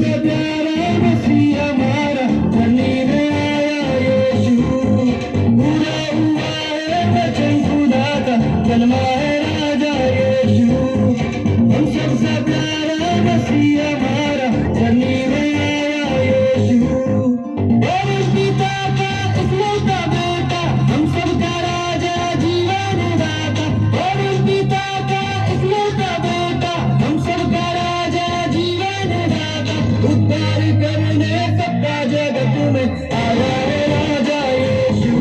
सबसे प्यारा मसीह हमारा, धरनी में आया यीशु। पूरा हुआ है वचन खुदा का, जन्मा है राजा यीशु। हम सबसे प्यारा मसीह हमारा, धरनी में आया यीशु। और उस पिता का इकलौता बेटा, हम सबका राजा जीवन दाता। और उस पिता का इकलौता बेटा, हम सबका राजा जीवन दाता। उद्धार करने सबका जगत में आया है राजा यीशु।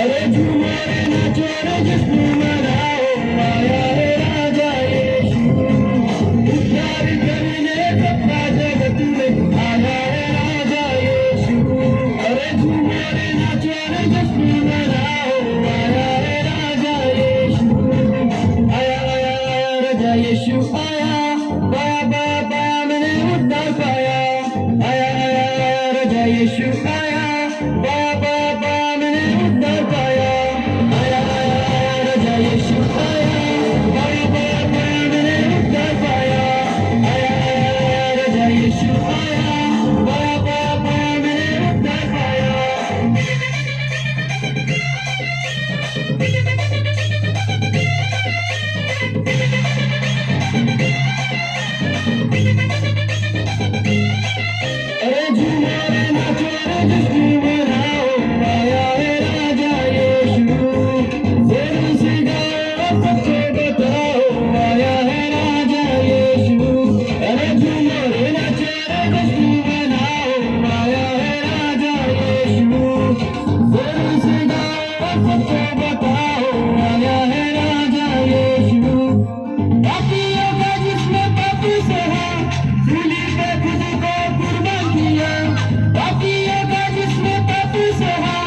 अरे झूमो रे नाचो रे जश्न मनाओ, आया है राजा यीशु। उद्धार करने सबका जगत में आया है राजा यीशु। अरे झूमो रे नाचो रे जश्न मनाओ, आया है राजा यीशु। आया आया आया राजा यीशु आया, पाया पाया पाया मैंने उद्धार पाया। आया आया आया राजा यीशु आया, पाया पाया पाया मैंने उद्धार पाया। आया आया आया राजा यीशु आया, पाया पाया पाया मैंने उद्धार पाया। आया आया आया राजा यीशु आया, पाया पाया पाया मैंने उद्धार पाया। अरे झूमो रे नाचो रे जश्न मनाओ, आया है राजा यीशु। जोर से गाओ सबको बताओ, आया है राजा यीशु। अरे झूमो रे नाचो रे जश्न मनाओ, आया है राजा यीशु। जोर से गाओ सबको बताओ, आया है राजा यीशु। पापियों का जिसने पापी सहा, सूली पे खुद को कुर्बान किया। पापियों का जिसने पापी सहा,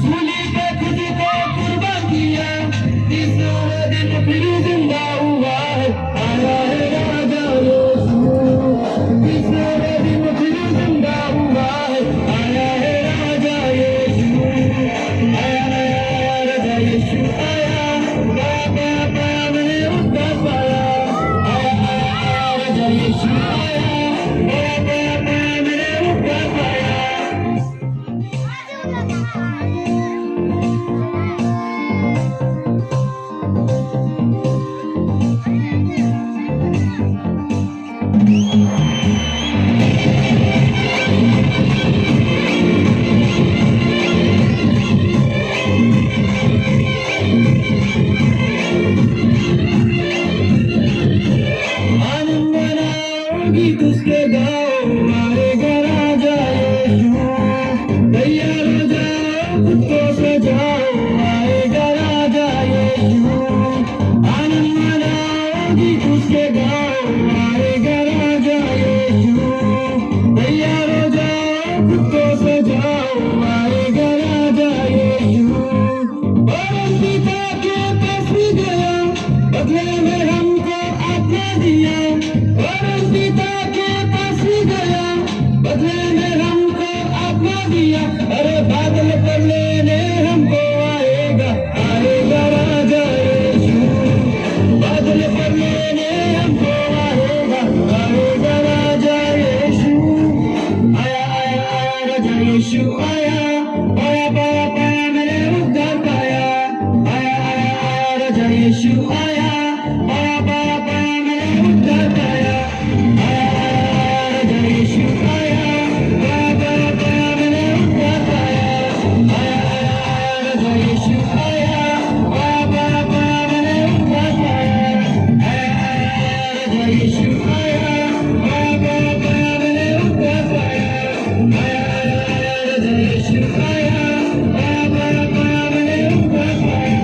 सूली पे खुद को कुर्बान किया। तीसरे दिन फिर जिंदा हुआ है, आया है राजा यीशु। तीसरे दिन फिर जिंदा हुआ है, आया है राजा यीशु। आया आया आया राजा यीशु आया, पाया पाया पाया मैंने उद्धार पाया। आया आया आया राजा यीशु आया, पाया पाया पाया मैंने उद्धार पाया। आनंद मनाओ गीत उसके गाओ, आएगा राजा यीशु। तैयार हो जाओ खुद को सजाओ, आएगा राजा यीशु। आनंद मनाओ गीत उसके गाओ, आएगा राजा यीशु। तैयार हो जाओ खुद को सजाओ, आएगा राजा यीशु। और उस पिता के पास भी गया, बदले में हमको आज्ञा दिया। और उस पिता के पास भी गया, बदले में हमको आज्ञा दिया। अरे बादल पर लेने हमको आएगा, आएगा राजा यीशु। बादल पर लेने हमको आएगा, आएगा राजा यीशु। आया आया आया राजा यीशु आया, पाया पाया पाया मैंने उद्धार पाया। आया आया आया राजा यीशु आया, पाया पाया पाया मैंने उद्धार पाया। आया आया आया राजा यीशु आया, पाया पाया पाया मैंने उद्धार पाया। आया आया आया राजा यीशु आया, पाया पाया पाया मैंने उद्धार पाया। आया आया आया राजा यीशु आया, पाया पाया पाया मैंने उद्धार पाया। आया आया आया राजा यीशु आया, पाया पाया पाया मैंने उद्धार पाया।